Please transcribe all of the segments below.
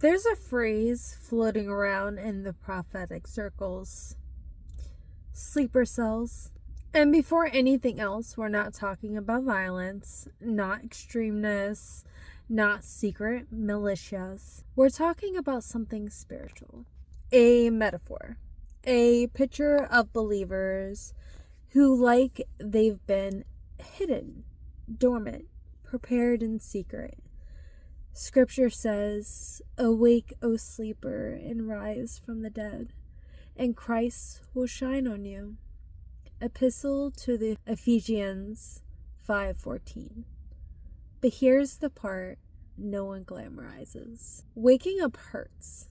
There's a phrase floating around in the prophetic circles: sleeper cells. And before anything else, we're not talking about violence, not extremeness, not secret militias. We're talking about something spiritual. A metaphor. A picture of believers who, like they've been hidden, dormant, prepared in secret. Scripture says, "Awake, O sleeper, and rise from the dead, and Christ will shine on you." Epistle to the Ephesians 5:14. But here's the part no one glamorizes. Waking up hurts.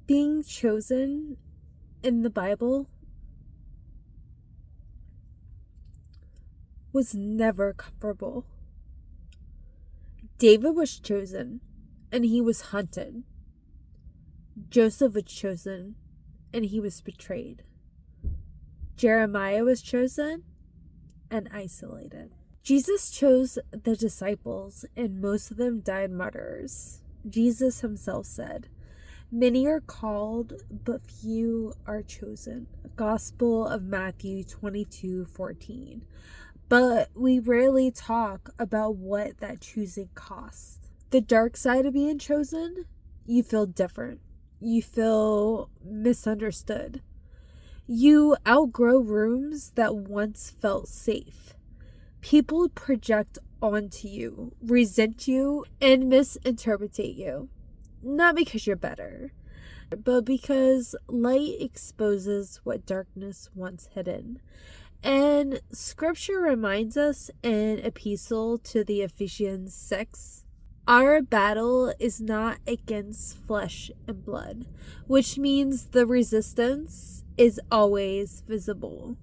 Being chosen in the Bible was never comfortable. David was chosen, and he was hunted. Joseph was chosen, and he was betrayed. Jeremiah was chosen and isolated. Jesus chose the disciples, and most of them died martyrs. Jesus himself said, "Many are called, but few are chosen." Gospel of Matthew 22:14. But we rarely talk about what that choosing costs. The dark side of being chosen: you feel different. You feel misunderstood. You outgrow rooms that once felt safe. People project onto you, resent you, and misinterpret you. Not because you're better, but because light exposes what darkness once hidden. And scripture reminds us in Epistle to the Ephesians 6, our battle is not against flesh and blood, which means the resistance is always visible.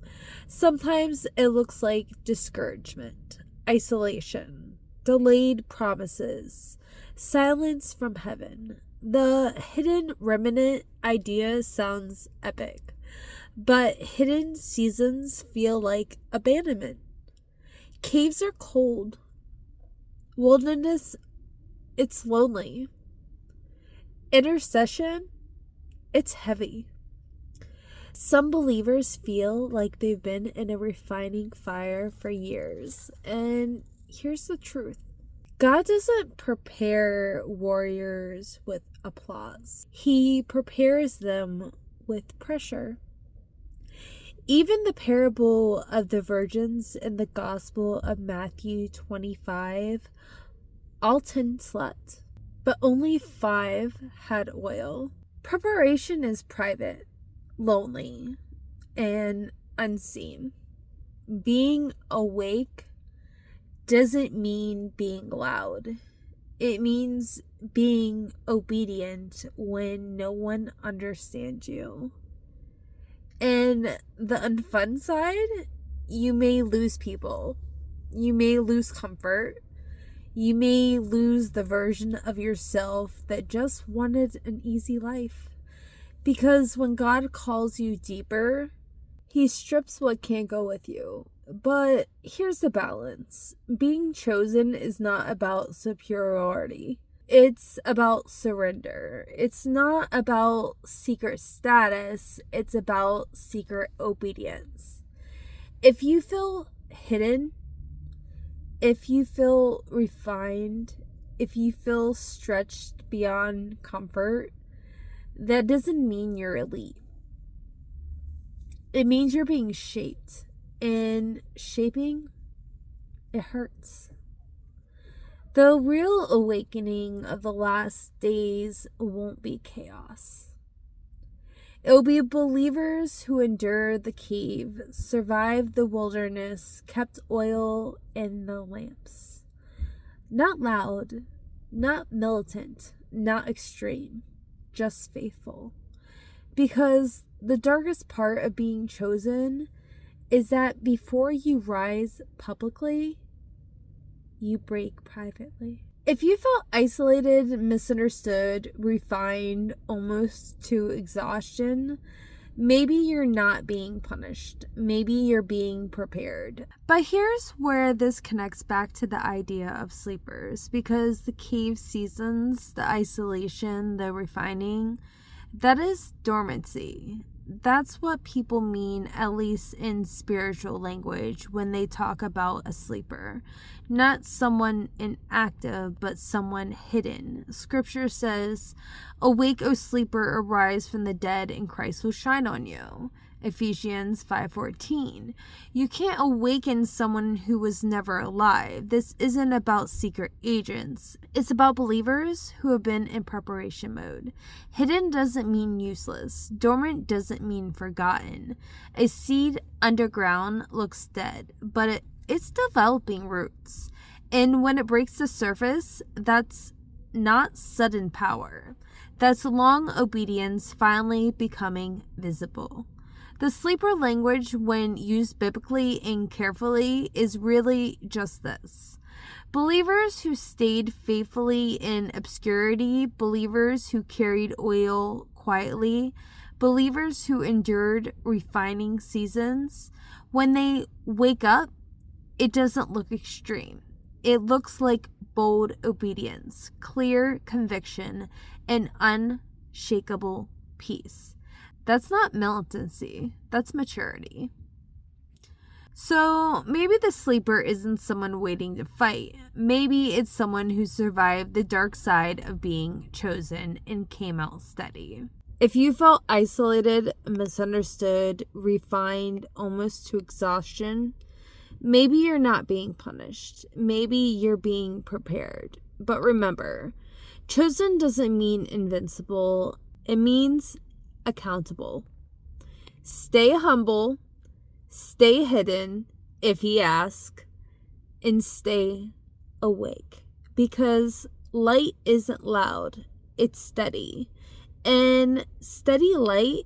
Sometimes it looks like discouragement, isolation, delayed promises, silence from heaven. The hidden remnant idea sounds epic, but hidden seasons feel like abandonment. Caves are cold. Wilderness, it's lonely. Intercession, it's heavy. Some believers feel like they've been in a refining fire for years. And here's the truth: God doesn't prepare warriors with applause. He prepares them with pressure. Even the parable of the virgins in the Gospel of Matthew 25, all 10 slept, but only 5 had oil. Preparation is private, lonely, and unseen. Being awake doesn't mean being loud. It means being obedient when no one understands you. And the unfun side, you may lose people. You may lose comfort. You may lose the version of yourself that just wanted an easy life. Because when God calls you deeper, He strips what can't go with you. But here's the balance. Being chosen is not about superiority. It's about surrender. It's not about secret status. It's about secret obedience. If you feel hidden, if you feel refined, if you feel stretched beyond comfort, that doesn't mean you're elite. It means you're being shaped. And shaping, it hurts. The real awakening of the last days won't be chaos. It will be believers who endured the cave, survived the wilderness, kept oil in the lamps. Not loud, not militant, not extreme, just faithful. Because the darkest part of being chosen is that before you rise publicly, you break privately. If you felt isolated, misunderstood, refined, almost to exhaustion, Maybe you're not being punished. Maybe you're being prepared. But here's where this connects back to the idea of sleepers, because the cave seasons, the isolation, the refining, that is dormancy. That's what people mean, at least in spiritual language, when they talk about a sleeper. Not someone inactive, but someone hidden. Scripture says, "Awake, O sleeper, arise from the dead, and Christ will shine on you." Ephesians 5:14. You can't awaken someone who was never alive. This isn't about secret agents. It's about believers who have been in preparation mode. Hidden doesn't mean useless. Dormant doesn't mean forgotten. A seed underground looks dead, but it's developing roots. And when it breaks the surface, that's not sudden power. That's long obedience finally becoming visible. The sleeper language, when used biblically and carefully, is really just this. Believers who stayed faithfully in obscurity, believers who carried oil quietly, believers who endured refining seasons, when they wake up, it doesn't look extreme. It looks like bold obedience, clear conviction, and unshakable peace. That's not militancy, that's maturity. So maybe the sleeper isn't someone waiting to fight. Maybe it's someone who survived the dark side of being chosen and came out steady. If you felt isolated, misunderstood, refined, almost to exhaustion, maybe you're not being punished. Maybe you're being prepared. But remember, chosen doesn't mean invincible. It means accountable. Stay humble, stay hidden if he asks, and stay awake. Because light isn't loud, it's steady. And steady light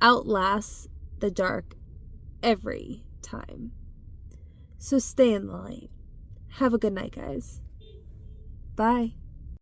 outlasts the dark every time. So stay in the light. Have a good night, guys. Bye.